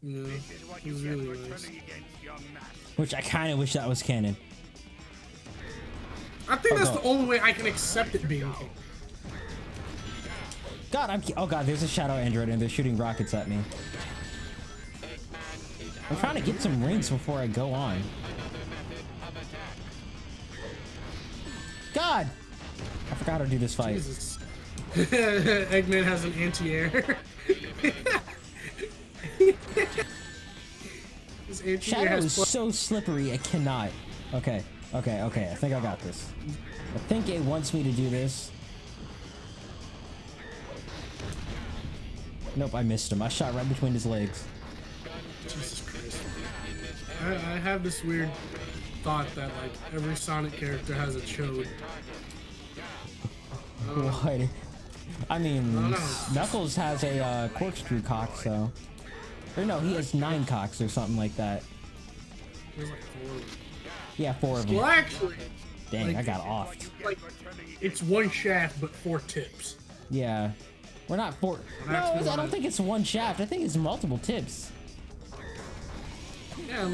Yeah, he's really nice. Which I kind of wish that was canon. I think that's the only way I can accept it being canon. God, oh god, there's a shadow android and they're shooting rockets at me. I'm trying to get some rings before I go on. God! I forgot how to do this fight. Jesus. Eggman has an anti-air. Shadow is so slippery, I cannot. Okay, okay, okay, I think I got this. I think it wants me to do this. Nope, I missed him. I shot right between his legs. Jesus Christ. I have this weird thought that like every Sonic character has a chode. What? I mean, Knuckles has a corkscrew cock, so. Or no, he has 9 cocks or something like that. There's like 4 of them. Yeah, 4 of them. Well, actually, dang, like, I got offed. Like, it's 1 shaft but 4 tips. Yeah, we're not 4. No, I don't think it's 1 shaft. I think it's multiple tips. Yeah,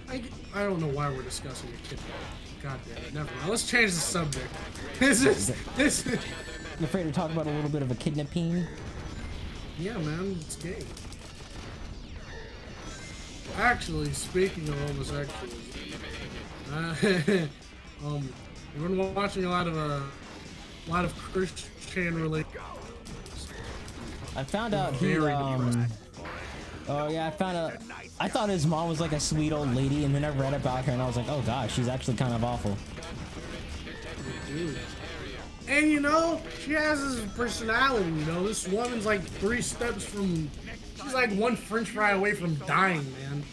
like I don't know why we're discussing a tip. God damn it, never mind. Let's change the subject. This is. I'm afraid to talk about a little bit of a kidnapping. Yeah, man, it's gay. Actually, speaking of homosexuals, we've been watching a lot of Christian related. I found out he oh yeah, I found out. I thought his mom was like a sweet old lady, and then I read about her, and I was like, oh gosh, she's actually kind of awful. Dude. And you know, she has this personality. You know, this woman's like 3 steps from. She's like 1 French fry away from dying, man.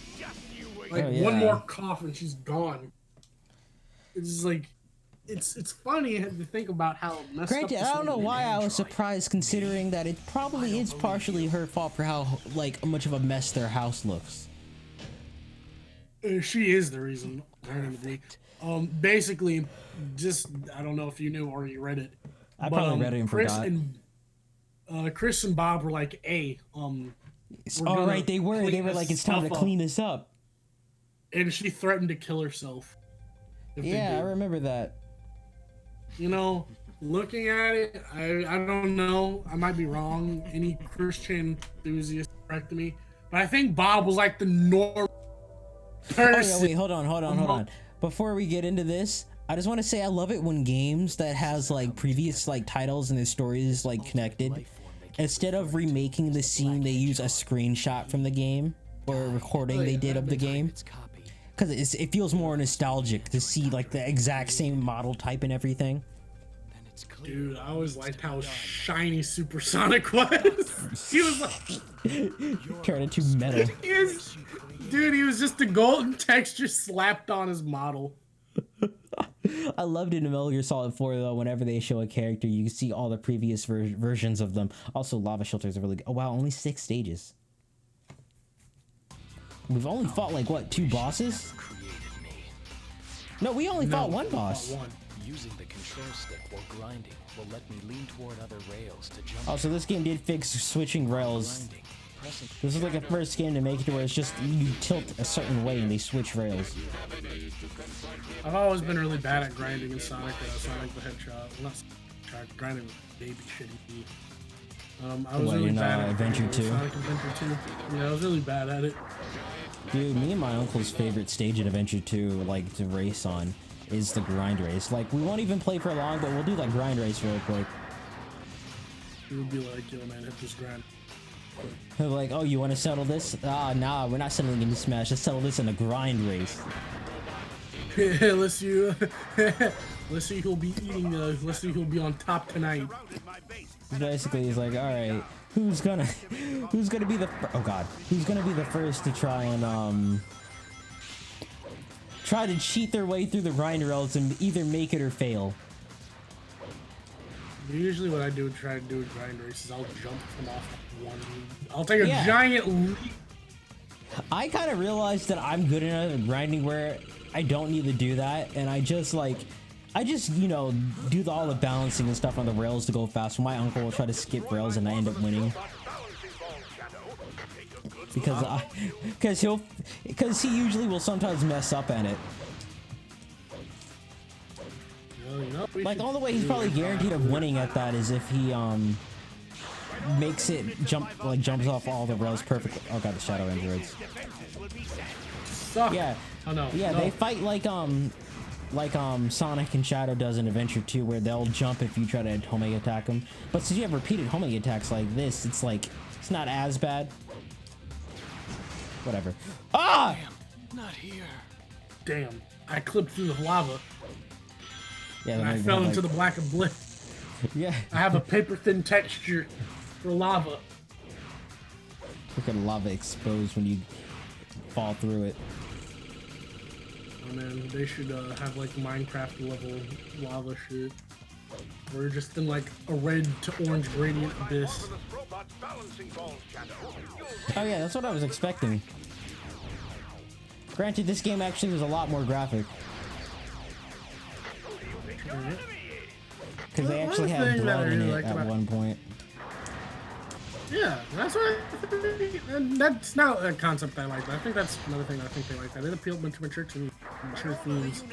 Like oh, yeah. 1 more cough and she's gone. It's just like, it's funny to think about how messed Granted, up. I don't know why I was surprised, considering that it probably is partially her fault for how like much of a mess their house looks. She is the reason. Basically, just I don't know if you knew or you read it. I probably read it and forgot. Chris and Bob were like, "Hey, all right, they were like, it's time to clean this up." And she threatened to kill herself. Yeah, I remember that. You know, looking at it, I don't know. I might be wrong. Any Christian enthusiast correct me, but I think Bob was like the normal person. Oh yeah, wait, hold on. Before we get into this, I just want to say I love it when games that has like previous like titles and the stories like connected, instead of remaking the scene, they use a screenshot from the game or a recording they did of the game, because it feels more nostalgic to see like the exact same model type and everything. Dude, I always liked how shiny Supersonic was. He was like turned into metal. Dude, he was just a golden texture slapped on his model. I loved it in Metal Gear Solid 4 though. Whenever they show a character, you can see all the previous versions of them. Also, lava shelters are really good. Oh wow, only 6 stages. We've only fought like what, 2 bosses? No, we only fought 1 boss. Using the control stick while grinding will let me lean toward other rails to jump. Oh, so this game did fix switching rails. This is like a first game to make it to where it's just you tilt a certain way and they switch rails. I've always been really bad at grinding in Sonic the Hedgehog. Well, not grinding with baby shitty. I was really bad at Adventure 2. Sonic Adventure 2. Yeah, I was really bad at it. Dude, me and my uncle's favorite stage in Adventure 2, like to race on, is the grind race. Like, we won't even play for long, but we'll do like grind race real quick. It would be like, yo man, hit this grind. They're like, oh, you want to settle this? Ah, nah, we're not settling in Smash. Let's settle this in a grind race. Let's see who'll be eating. Let's see who'll be on top tonight. Basically, he's like, all right, who's gonna be the who's gonna be the first to try and try to cheat their way through the grind rails and either make it or fail. Usually, what I do try to do in grind races, I'll jump from off one. I'll take a giant leap. I kind of realized that I'm good enough at grinding where I don't need to do that, and I just you know, do all the balancing and stuff on the rails to go fast. My uncle will try to skip rails and I end up winning. because he usually will sometimes mess up at it. Like the only way he's probably guaranteed of winning at that is if he makes it jumps off all the rails perfectly. Oh god, the shadow androids. Suck. Yeah. Oh no. Yeah, no. they fight like Sonic and Shadow does in Adventure 2, where they'll jump if you try to homing attack them. But since you have repeated homing attacks like this, it's like it's not as bad. Whatever. Ah! Not here. Damn. I clipped through the lava. Yeah, And I fell into the black abyss. Yeah. I have a paper thin texture for lava. Look at lava exposed when you fall through it. Oh man, they should have like Minecraft level lava shit. We're just in like a red to orange gradient abyss. Oh yeah, that's what I was expecting. Granted, this game actually was a lot more graphic. Because they actually had blood in it at one point. Yeah, that's what and that's not a concept I like, but I think that's another thing I think they like that. It appealed to mature themes.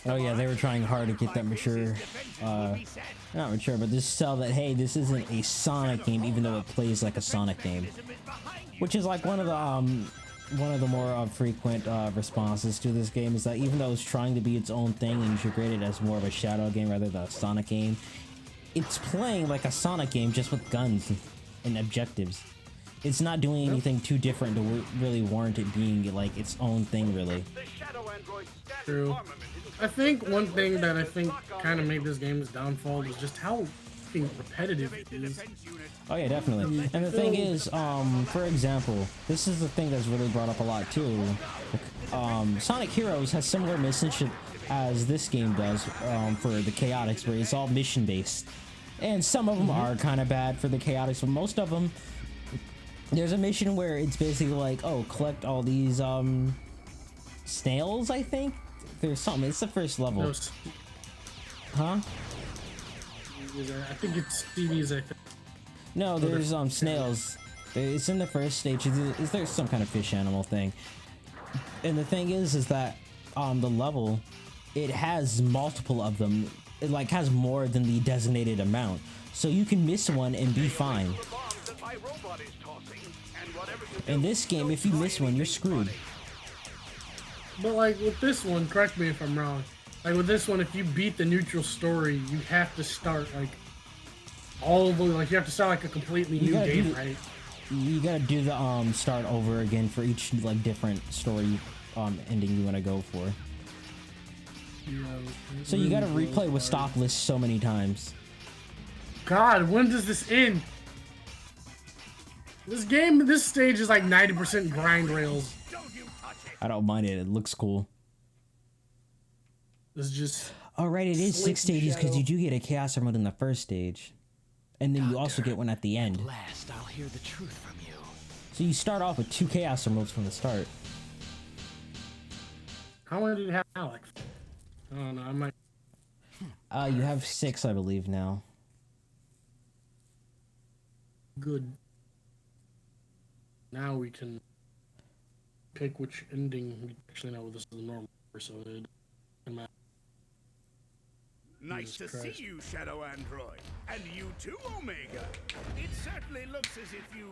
Oh yeah, they were trying hard to get that mature, not mature, but just sell that, hey, this isn't a Sonic game, even though it plays like a Sonic game. Which is like one of the more frequent responses to this game is that even though it's trying to be its own thing and integrated as more of a Shadow game rather than a Sonic game, it's playing like a Sonic game just with guns and objectives. It's not doing anything too different to really warrant it being like its own thing, really. True. I think one thing that I think kind of made this game's downfall was just how fucking repetitive it is. Oh yeah, definitely. And the thing is, for example, this is the thing that's really brought up a lot too. Sonic Heroes has similar missions as this game does for the Chaotix, where it's all mission based. And some of them are kind of bad for the Chaotix, but most of them, there's a mission where it's basically like, oh, collect all these snails, I think? There's something, it's the first level. No, huh? I think it's CDs, I think. No, there's snails. It's in the first stage. Is there some kind of fish animal thing? And the thing is that the level, it has multiple of them. It like has more than the designated amount, so you can miss one and be fine. In this game, if you miss one, you're screwed. But like with this one, correct me if I'm wrong. Like with this one, if you beat the neutral story, you have to start like all of them. Like you have to start like a completely new game, right? You gotta do the start over again for each like different story ending you want to go for. Yeah, so you gotta replay with stock lists so many times. God, when does this end? This game, this stage is like 90% grind rails. I don't mind it. It looks cool. This is just. Oh right, it is 6 stages because you do get a Chaos Emerald in the first stage, and then you also get one at the end. At last, I'll hear the truth from you. So you start off with 2 Chaos Emeralds from the start. How many did you have, Alex? I don't know. I might. You have 6, I believe now. Good. Now we can pick which ending. We actually know this is the normal, so it doesn't matter. Nice to see you, Shadow Android. And you too, Omega. It certainly looks as if you...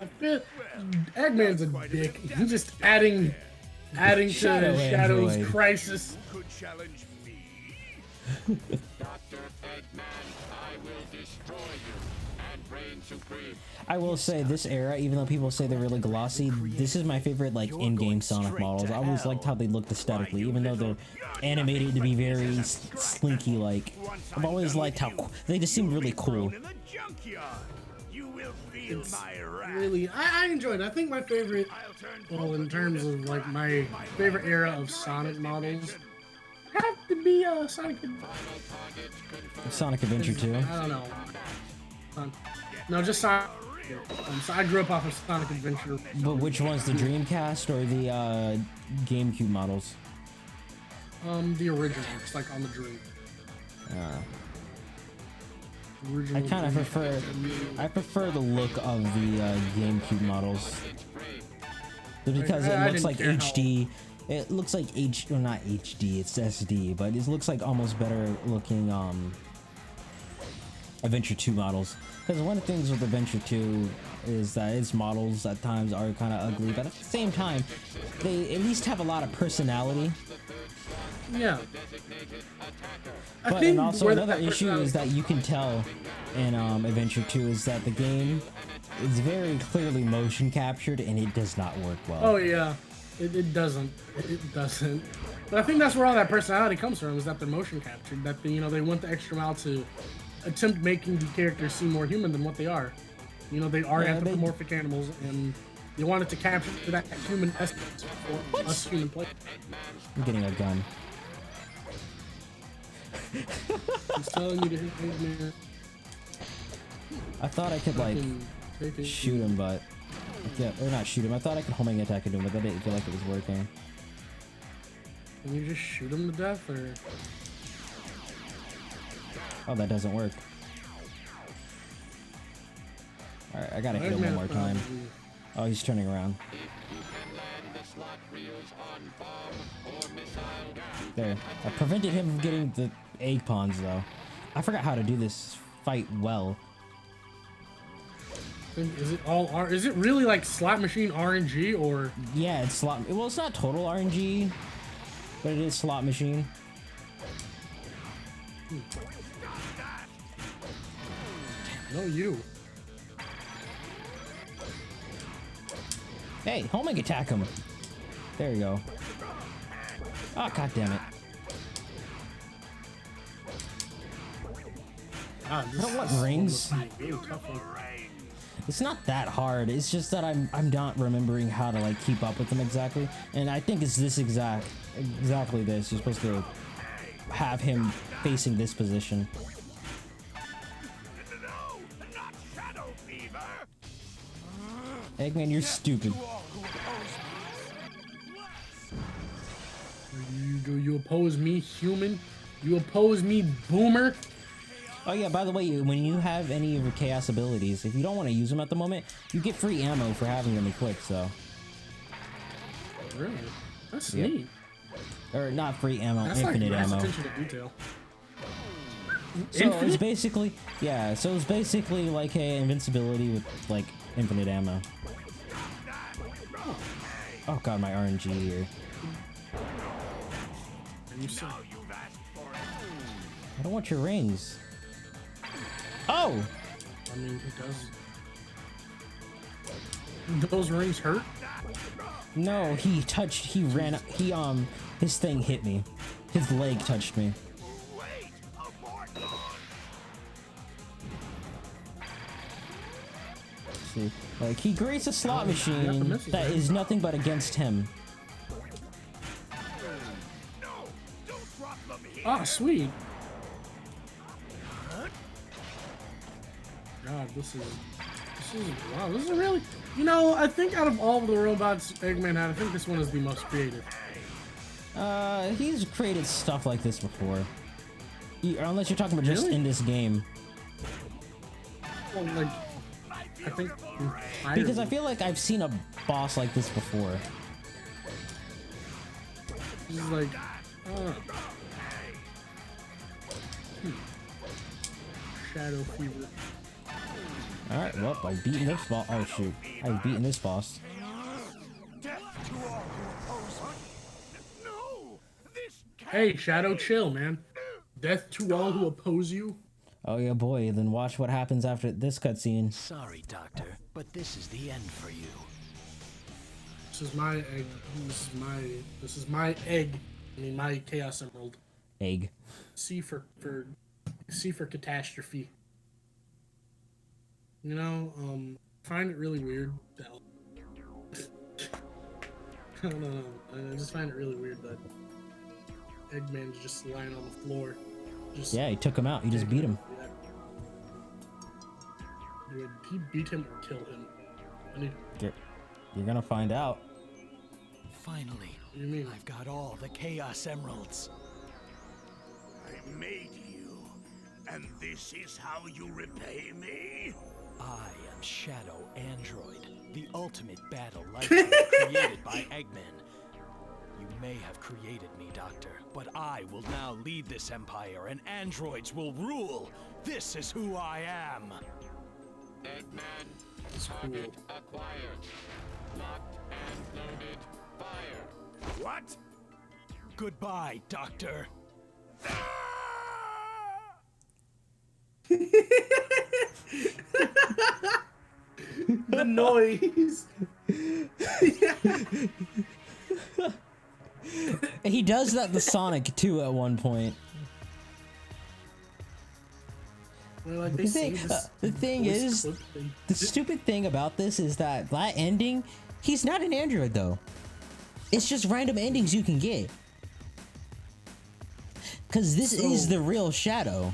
Eggman's a dick. He's just adding to Shadow's crisis. Could challenge me? Dr. Eggman, I will destroy you and reign supreme. I will say this era, even though people say they're really glossy, this is my favorite like in-game Sonic models. I always liked how they looked aesthetically, even though they're animated to be very slinky like. I've always liked how they just seem really cool. It's really, I enjoyed it. I think my favorite, well, in terms of like my favorite era of Sonic models, have to be Sonic Adventure 2. I don't know. No, just Sonic. So I grew up off of Sonic Adventure. But which one's the Dreamcast or the GameCube models? The original, just like on the Dream. I kind of prefer the look of the GameCube models. because I it looks didn't like care how- HD. It looks like well, not HD, it's SD, but it looks like almost better looking Adventure 2 models. Because one of the things with Adventure 2 is that its models at times are kind of ugly, but at the same time, they at least have a lot of personality. Yeah. But and also another issue is that you can tell in Adventure 2 is that the game is very clearly motion captured and it does not work well. Oh yeah, it doesn't. It doesn't. But I think that's where all that personality comes from, is that they're motion captured. That they, they went the extra mile to attempt making the characters seem more human than what they are. They are anthropomorphic animals, and they wanted to capture that human essence for us human players. I'm getting a gun. He's telling you to hit me. I thought I could like shoot him, but yeah, or not shoot him. I thought I could homing attack into him, but I didn't feel like it was working. Can you just shoot him to death, or? Oh, that doesn't work. All right, I gotta hit him one more time. Oh, he's turning around. There. I prevented him from getting the egg pawns, though. I forgot how to do this fight well. Is it all R? Is it really like slot machine RNG, or? Yeah, it's slot. Well, it's not total RNG, but it is slot machine. No, you. Hey, homing attack him. There you go. Oh, god damn it. Ah, I don't want rings. It's not that hard. It's just that I'm not remembering how to like keep up with them exactly. And I think it's this exactly this. You're supposed to have him facing this position. Eggman, you're stupid. Do you oppose me, human? You oppose me, boomer? Oh yeah, by the way, when you have any of your chaos abilities, if you don't want to use them at the moment, you get free ammo for having them equipped, so. Really? That's Yep. neat. Or not free ammo, That's infinite like nice ammo. attention to detail. So it's basically, yeah, so it's basically like a invincibility with like infinite ammo. Oh god, my RNG here. I don't want your rings. Oh! I mean, it does. Those rings hurt? No, he ran, his thing hit me. His leg touched me. See, like, he creates a slot machine that is nothing but against him. Ah, sweet. God, this is wow. This is really, I think out of all the robots Eggman had, I think this one is the most creative. He's created stuff like this before. Unless you're talking about just Really? in this game. Well, like, I think Because I feel like I've seen a boss like this before. this is like, Shadow Fever. Alright, well, I've beaten this boss. Oh shoot. I've beaten this boss. Hey, Shadow, chill, man. Death to all who oppose you. Oh yeah, boy. Then watch what happens after this cutscene. Sorry, Doctor, but this is the end for you. This is my egg. This is my egg. I mean, my Chaos Emerald. Egg. C for catastrophe. Find it really weird that I don't know. I just find it really weird that Eggman's just lying on the floor. Just Yeah, he took him out. He just beat him. Did he beat him or kill him? You're gonna find out. Finally, What do you mean? I've got all the Chaos Emeralds. I made you, and this is how you repay me? I am Shadow Android, the ultimate battle life created by Eggman. You may have created me, Doctor, but I will now lead this empire and androids will rule. This is who I am. Eggman, target acquired. Locked and loaded. Fire. What? Goodbye, Doctor. The noise. He does that to Sonic too at one point. Like they The thing is, the stupid thing about this is that ending, he's not an android though. It's just random endings you can get. Cause this is the real Shadow.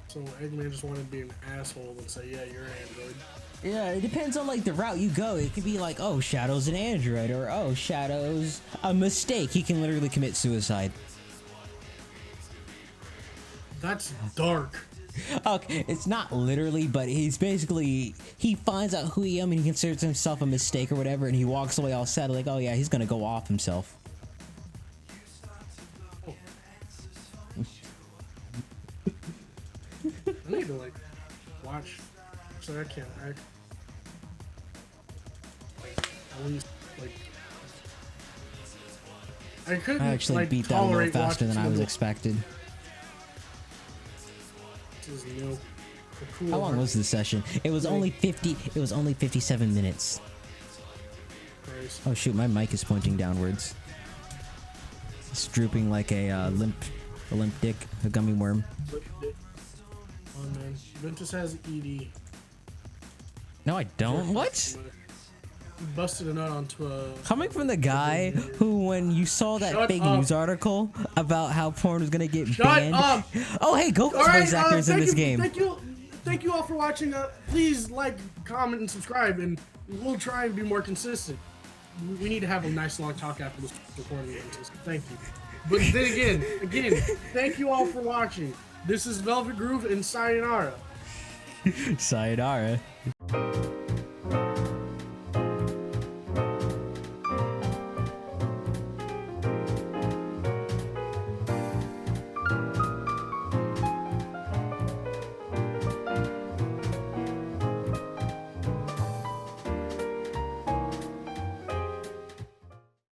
So Eggman just wanted to be an asshole and say, yeah, you're an android. Yeah, it depends on like the route you go. It could be like, oh, Shadow's an android, or oh, Shadow's a mistake. He can literally commit suicide. That's dark. Okay, it's not literally, but he's basically, he finds out who he am and he considers himself a mistake or whatever, and he walks away all sad like, oh yeah, he's gonna go off himself. I need to like watch. So I can't act. At least like I couldn't. I actually like, beat that a little tolerate faster watching than I was some of expected. This is new. Cool. How long was this session? It was only 57 minutes. Christ. Oh shoot, my mic is pointing downwards. It's drooping like a limp dick, a gummy worm. Oh man, Ventus has ED. No, I don't. What? He busted a nut onto a. Coming from the guy who, when you saw that fake news article about how porn was gonna get banned. Up. Oh, hey, Goku's voice actor is in this game. Thank you all for watching. Please like, comment, and subscribe, and we'll try and be more consistent. We need to have a nice long talk after this recording. Thank you. But then again, thank you all for watching. This is Velvet Groove and sayonara. Sayonara.